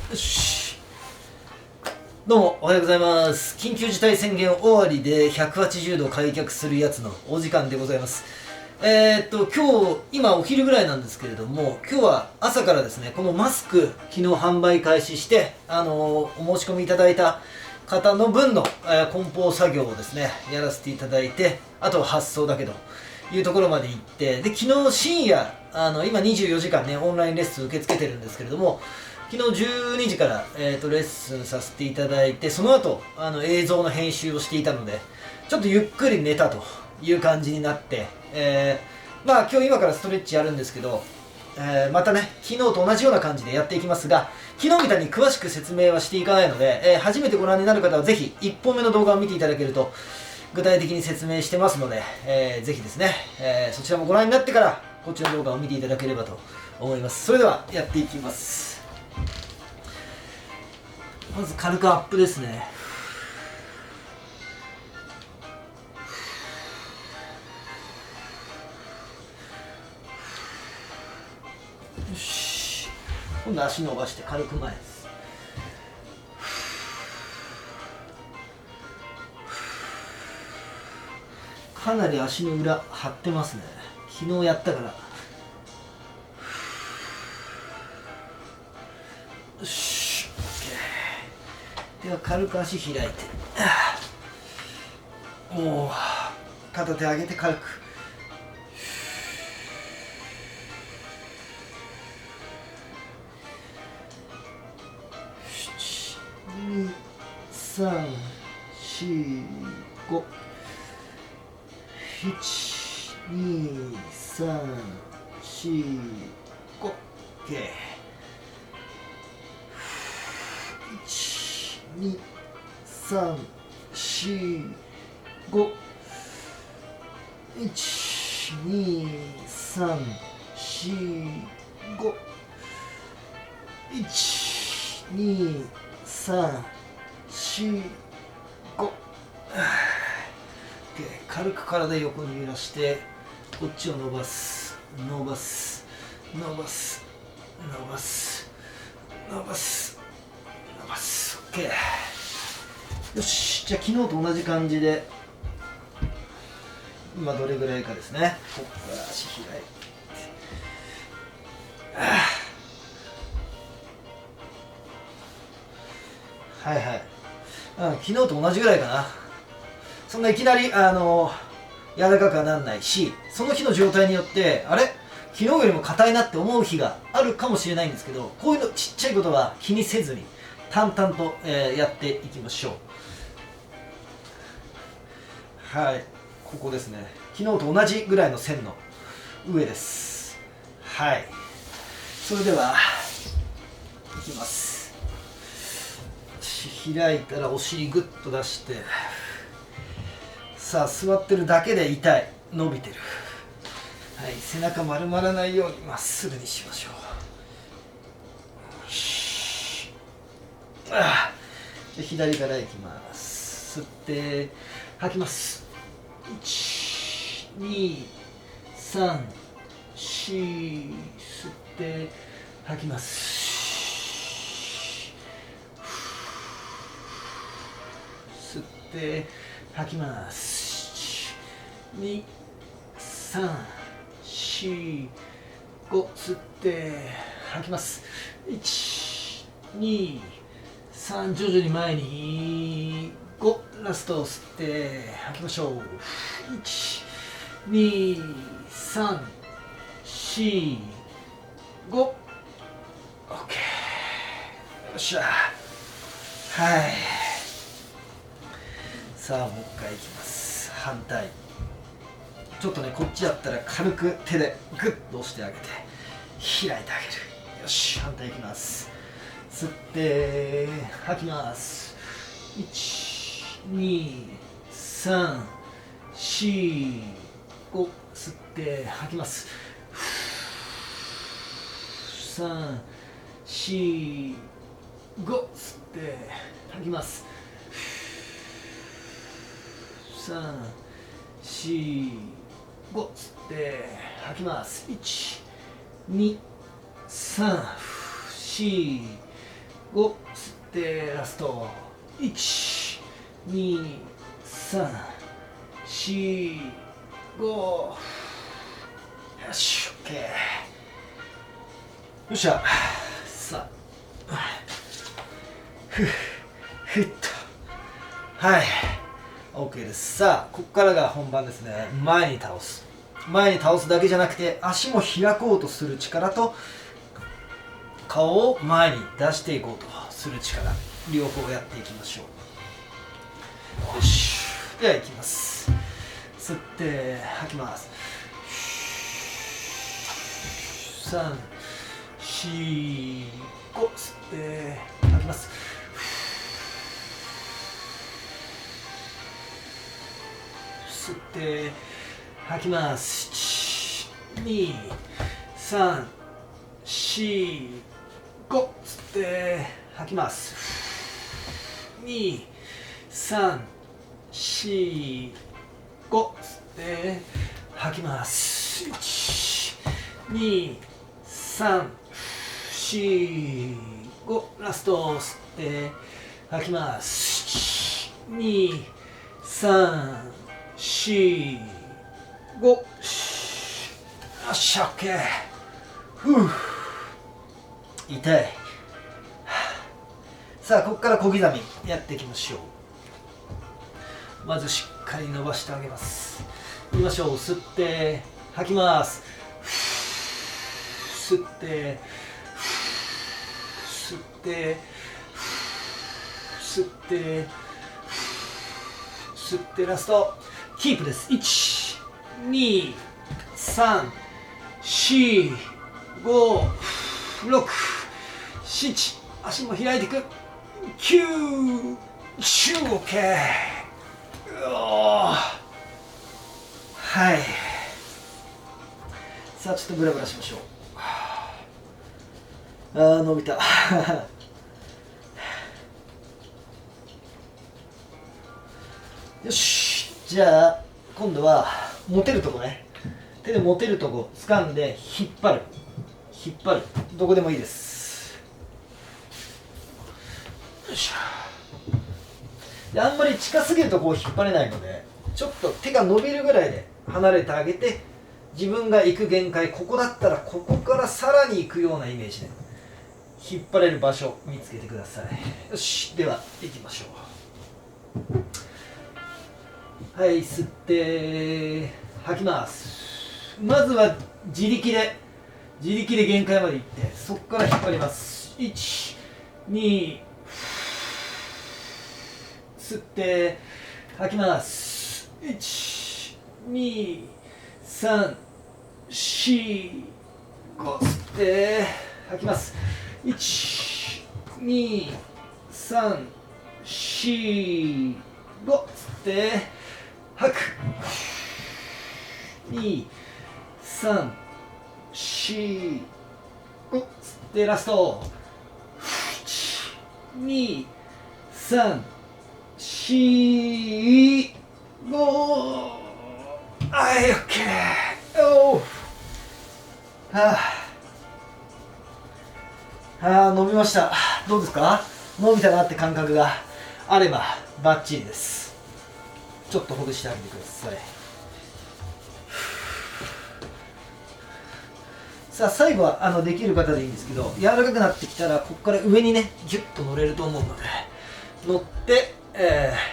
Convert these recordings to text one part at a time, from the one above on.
よし。どうもおはようございます。緊急事態宣言終わりで180度開脚するやつのお時間でございます。今お昼ぐらいなんですけれども、今日は朝からですね、このマスク昨日販売開始して、お申し込みいただいた方の分の、梱包作業をですね、やらせていただいて、あとは発送だけというところまで行って、で、昨日深夜、今24時間ね、オンラインレッスン受け付けてるんですけれども、昨日12時から、レッスンさせていただいて、その後映像の編集をしていたので、ちょっとゆっくり寝たという感じになって、今日今からストレッチやるんですけど、またね、昨日と同じような感じでやっていきますが、昨日みたいに詳しく説明はしていかないので、初めてご覧になる方はぜひ1本目の動画を見ていただけると具体的に説明してますので、ぜひですね、そちらもご覧になってからこっちの動画を見ていただければと思います。それではやっていきます。まず軽くアップですね。よし。今度足伸ばして軽く前です。かなり足の裏張ってますね。昨日やったから。よし。では軽く足開いて、おー、片手上げて軽く。2、3、4、5、1、2、3、4、5、OK。1、2、3、4、5、1、2、3、4、5、1、2、3、4、5。軽く体横に揺らしてこっちを伸ばす、伸ばす、伸ばす、伸ばす、伸ばす、伸ばす。 OK。 よし。じゃあ昨日と同じ感じで今どれぐらいかですね。ここから足開いて、はいはい、昨日と同じぐらいかな。そんないきなり柔らかくはなんないし、その日の状態によってあれ昨日よりも硬いなって思う日があるかもしれないんですけど、こういうのちっちゃいことは気にせずに淡々と、やっていきましょう。はい、ここですね。昨日と同じぐらいの線の上です。はい、それではいきます。開いたらお尻グッと出して、さあ座ってるだけで痛い、伸びてる。はい、背中丸まらないようにまっすぐにしましょう。じゃあ左からいきます。吸って吐きます。1、2、3、4、吸って吐きます。吸って吐きます。2、3、4、5。吸って吐きます。1、2、3。徐々に前に5。ラスト吸って吐きましょう。1、2、3、4、5。 OK。 よっしゃ。はい。さあもう一回いきます。反対。ちょっとね、こっちだったら軽く手でグッと押してあげて開いてあげる。よし。反対いきます。吸って吐きます。1、2、3、4、5。吸って吐きます。3、4、5。吸って吐きます。3、4、5。吸って吐きます。1、2、3、4、5、吸ってラスト1、2、3、4、5。よし、OK。よっしゃ。さあ、ふっと。はい、 OK です。さあ、ここからが本番ですね。前に倒すだけじゃなくて、足も開こうとする力と顔を前に出していこうとする力、両方やっていきましょう。よし、ではいきます。吸って吐きます。3、4、5、吸って吐きます。吸って吐きます。1、2、3、4、5、吸って吐きます。2、3、4、5、吸って吐きます。1、2、3、4、5、ラスト吸って吐きます。1、2、3、4、5。よっしゃ、 OK。 ふう、痛い。さあ、ここから小刻みやっていきましょう。まずしっかり伸ばしてあげます。いきましょう。吸って吐きます。吸って吸って吸って吸ってラストキープです。1、2、3、4、5、6、7、足も開いていく。9、10、OK。はい。さあ、ちょっとブラブラしましょう。伸びた。よし、じゃあ今度は持てるとこね。手で持てるとこ掴んで引っ張る、どこでもいいです。よいしょ。で、あんまり近すぎるとこう引っ張れないので、ちょっと手が伸びるぐらいで離れてあげて、自分が行く限界、ここだったらここからさらに行くようなイメージで引っ張れる場所見つけてください。よし、では行きましょう。はい、吸って吐きます。まずは自力で限界まで行って、そこから引っ張ります。1、2、吸って吐きます。1、2、3、4、5、吸って吐きます。1、2、3、4、5、吸って吐く。2、3、4、5、吸ってラスト。1、2、3、4、5。はい、OK。おー。伸びました。どうですか？伸びたなって感覚があればバッチリです。ちょっとほぐしてあげてください。さあ、最後はできる方でいいんですけど、柔らかくなってきたらここから上にねギュッと乗れると思うので、乗って、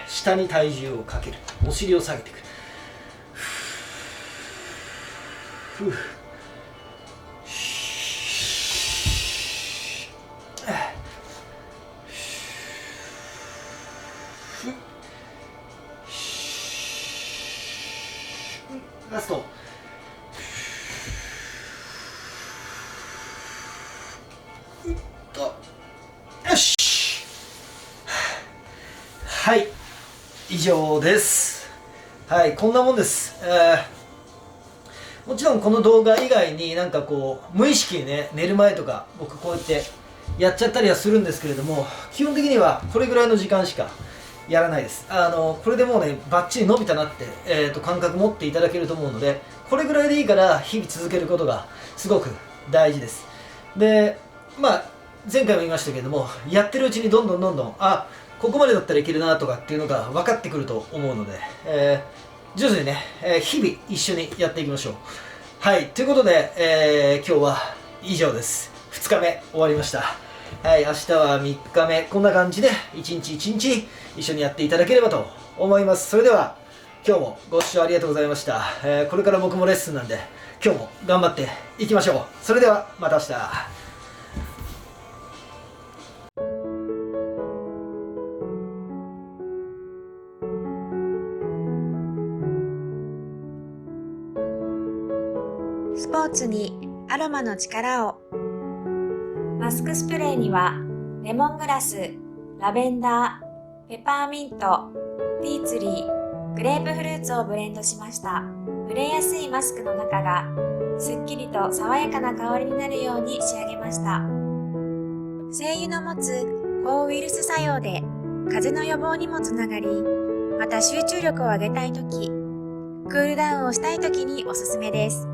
下に体重をかける、お尻を下げていく。ふう。ラスト。よし。はい、以上です。はい、こんなもんです。もちろんこの動画以外になんかこう無意識にね、寝る前とか僕こうやってやっちゃったりはするんですけれども、基本的にはこれぐらいの時間しかやらないです。これでもうねバッチリ伸びたなって、感覚持っていただけると思うので、これぐらいでいいから日々続けることがすごく大事です。で、まあ前回も言いましたけれども、やってるうちにどんどんここまでだったらいけるなとかっていうのが分かってくると思うので、徐々にね、日々一緒にやっていきましょう。はい、ということで、今日は以上です。2日目終わりました。はい、明日は3日目、こんな感じで一日一日一緒にやっていただければと思います。それでは今日もご視聴ありがとうございました。これから僕もレッスンなんで今日も頑張っていきましょう。それではまた明日。スポーツにアロマの力を。マスクスプレーにはレモングラス、ラベンダー、ペパーミント、ティーツリー、グレープフルーツをブレンドしました。蒸れやすいマスクの中がすっきりと爽やかな香りになるように仕上げました。精油の持つ抗ウイルス作用で風邪の予防にもつながり、また集中力を上げたいとき、クールダウンをしたいときにおすすめです。